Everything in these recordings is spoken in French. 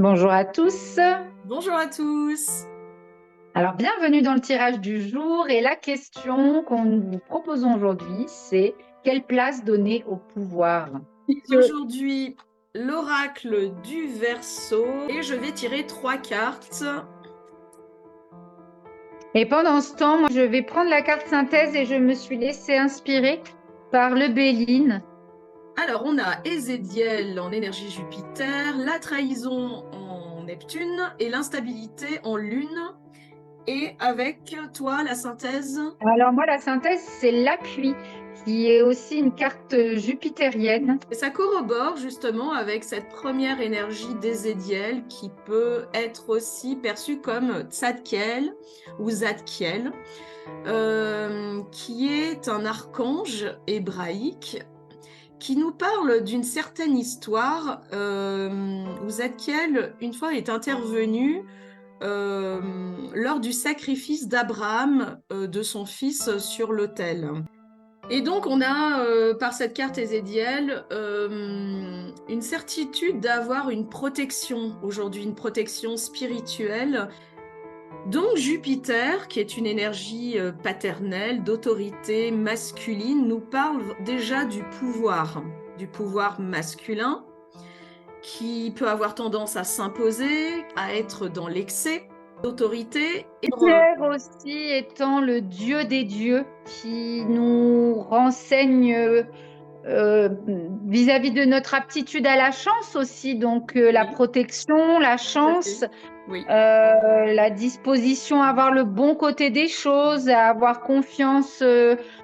Bonjour à tous. Bonjour à tous. Alors, bienvenue dans le tirage du jour. Et la question qu'on nous proposons aujourd'hui, c'est quelle place donner au pouvoir? Aujourd'hui, l'oracle du Verseau et je vais tirer 3 cartes. Et pendant ce temps, moi, je vais prendre la carte synthèse et je me suis laissée inspirer par le Béline. Alors, on a Ézédiel en énergie Jupiter, la trahison en Neptune et l'instabilité en Lune. Et avec toi, la synthèse. Alors, moi, la synthèse, c'est l'appui, qui est aussi une carte jupitérienne. Et ça corrobore justement avec cette première énergie d'Ézédiel qui peut être aussi perçue comme Tzadkiel ou Zadkiel, qui est un archange hébraïque qui nous parle d'une certaine histoire où Zadkiel, une fois, est intervenu lors du sacrifice d'Abraham de son fils sur l'autel. Et donc, on a, par cette carte Ézédiel, une certitude d'avoir une protection aujourd'hui, une protection spirituelle. Donc, Jupiter, qui est une énergie paternelle, d'autorité masculine, nous parle déjà du pouvoir masculin, qui peut avoir tendance à s'imposer, à être dans l'excès d'autorité. Jupiter aussi étant le dieu des dieux qui nous renseigne vis-à-vis de notre aptitude à la chance aussi, donc la Oui, protection, la tout à fait. chance, Oui. la disposition à avoir le bon côté des choses, à avoir confiance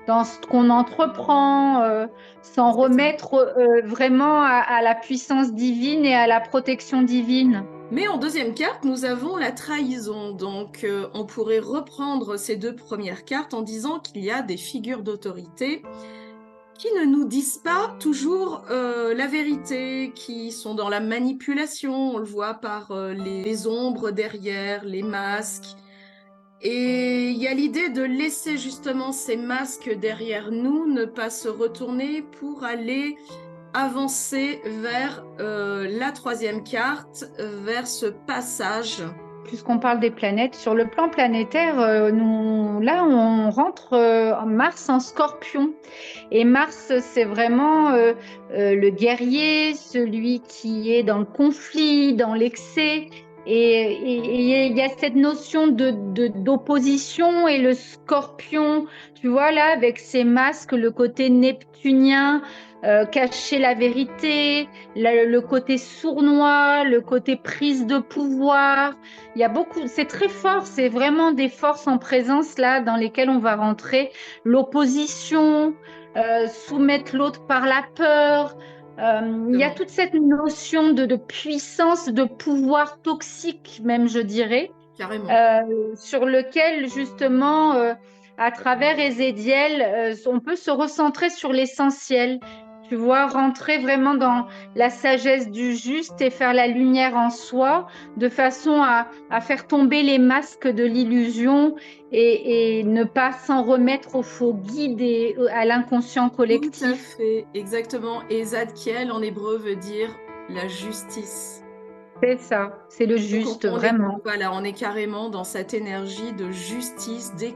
dans ce qu'on entreprend, s'en C'est ça. remettre vraiment à la puissance divine et à la protection divine. Mais en deuxième carte, nous avons la trahison. Donc, on pourrait reprendre ces deux premières cartes en disant qu'il y a des figures d'autorité qui ne nous disent pas toujours la vérité, qui sont dans la manipulation. On le voit par les ombres derrière, les masques. Et il y a l'idée de laisser justement ces masques derrière nous, ne pas se retourner pour aller avancer vers la troisième carte, vers ce passage. Puisqu'on parle des planètes, sur le plan planétaire, là, on rentre en Mars en Scorpion. Et Mars, c'est vraiment le guerrier, celui qui est dans le conflit, dans l'excès. Et il y a cette notion d'opposition et le Scorpion, tu vois, là, avec ses masques, le côté neptunien, cacher la vérité, le côté sournois, le côté prise de pouvoir. Il y a beaucoup, c'est très fort, c'est vraiment des forces en présence là dans lesquelles on va rentrer. L'opposition, soumettre l'autre par la peur. Il y a toute cette notion de puissance, de pouvoir toxique même, je dirais, Carrément. sur lequel justement, à travers Ézédiel, on peut se recentrer sur l'essentiel. Tu vois, rentrer vraiment dans la sagesse du juste et faire la lumière en soi, de façon à faire tomber les masques de l'illusion et ne pas s'en remettre au faux guide et à l'inconscient Tout à collectif. fait, exactement. Et Zadkiel en hébreu veut dire la justice. C'est ça, c'est le Donc juste, on est, vraiment. voilà, on est carrément dans cette énergie de justice, Ouais,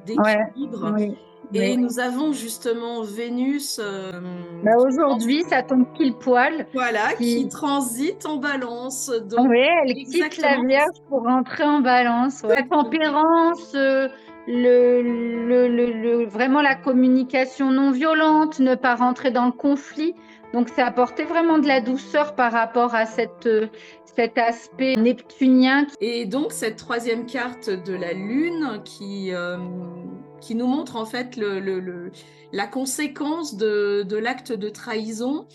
d'équilibre. oui, Et oui. nous avons justement Vénus Bah, qui aujourd'hui, ça tombe pile poil. voilà, qui Qui, transite en balance. Donc, oui, elle quitte la exactement. Vierge pour rentrer en Balance. Ouais. La tempérance, vraiment la communication non violente, ne pas rentrer dans le conflit. Donc, ça apportait vraiment de la douceur par rapport à cet aspect neptunien. Et donc, cette troisième carte de la Lune qui nous montre en fait la conséquence de l'acte de trahison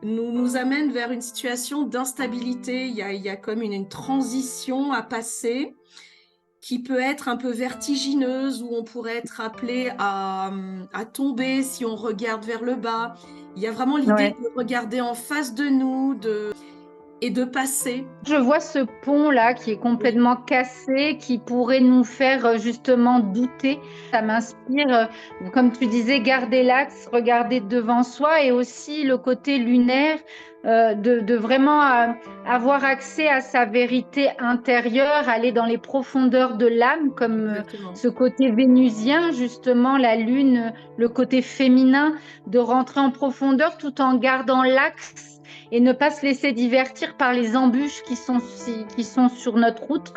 nous amène vers une situation d'instabilité. Il y a comme une transition à passer qui peut être un peu vertigineuse, où on pourrait être appelé à tomber si on regarde vers le bas. Il y a vraiment l'idée Ouais. de regarder en face de nous, et de passer. Je vois ce pont-là qui est complètement cassé, qui pourrait nous faire justement douter. Ça m'inspire, comme tu disais, garder l'axe, regarder devant soi et aussi le côté lunaire, de vraiment avoir accès à sa vérité intérieure, aller dans les profondeurs de l'âme, comme Exactement. ce côté vénusien, justement, la lune, le côté féminin, de rentrer en profondeur tout en gardant l'axe et ne pas se laisser divertir par les embûches qui sont sur notre route.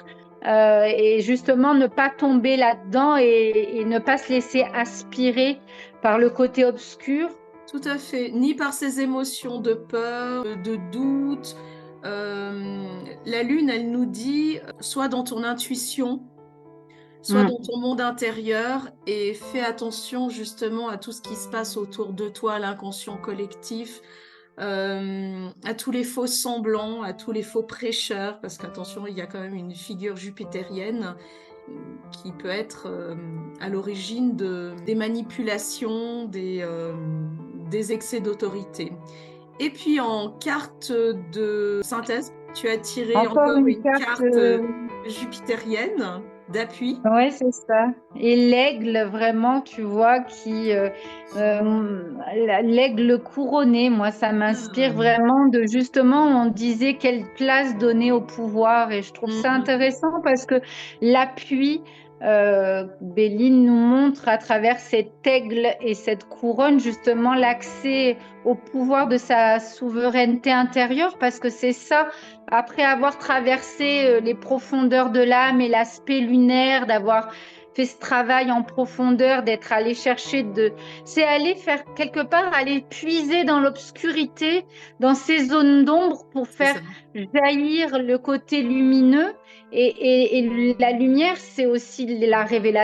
Et justement, ne pas tomber là-dedans et ne pas se laisser aspirer par le côté obscur. Tout à fait. Ni par ces émotions de peur, de doute. La lune, elle nous dit, sois dans ton intuition, sois dans ton monde intérieur et fais attention justement à tout ce qui se passe autour de toi, à l'inconscient collectif, à tous les faux semblants, à tous les faux prêcheurs, parce qu'attention, il y a quand même une figure jupitérienne qui peut être à l'origine des manipulations, des excès d'autorité. Et puis en carte de synthèse, tu as tiré encore une une carte. carte jupitérienne d'appui. Ouais, c'est ça. Et l'aigle, vraiment, tu vois, l'aigle couronné, moi, ça m'inspire vraiment de justement, on disait quelle place donner au pouvoir. Et je trouve ça intéressant parce que l'appui, Béline nous montre à travers cet aigle et cette couronne, justement, l'accès au pouvoir de sa souveraineté intérieure, parce que c'est ça. Après avoir traversé les profondeurs de l'âme et l'aspect lunaire, d'avoir fait ce travail en profondeur, d'être allé chercher c'est aller faire quelque part, aller puiser dans l'obscurité, dans ces zones d'ombre pour faire jaillir le côté lumineux. Et la lumière, c'est aussi la révélation.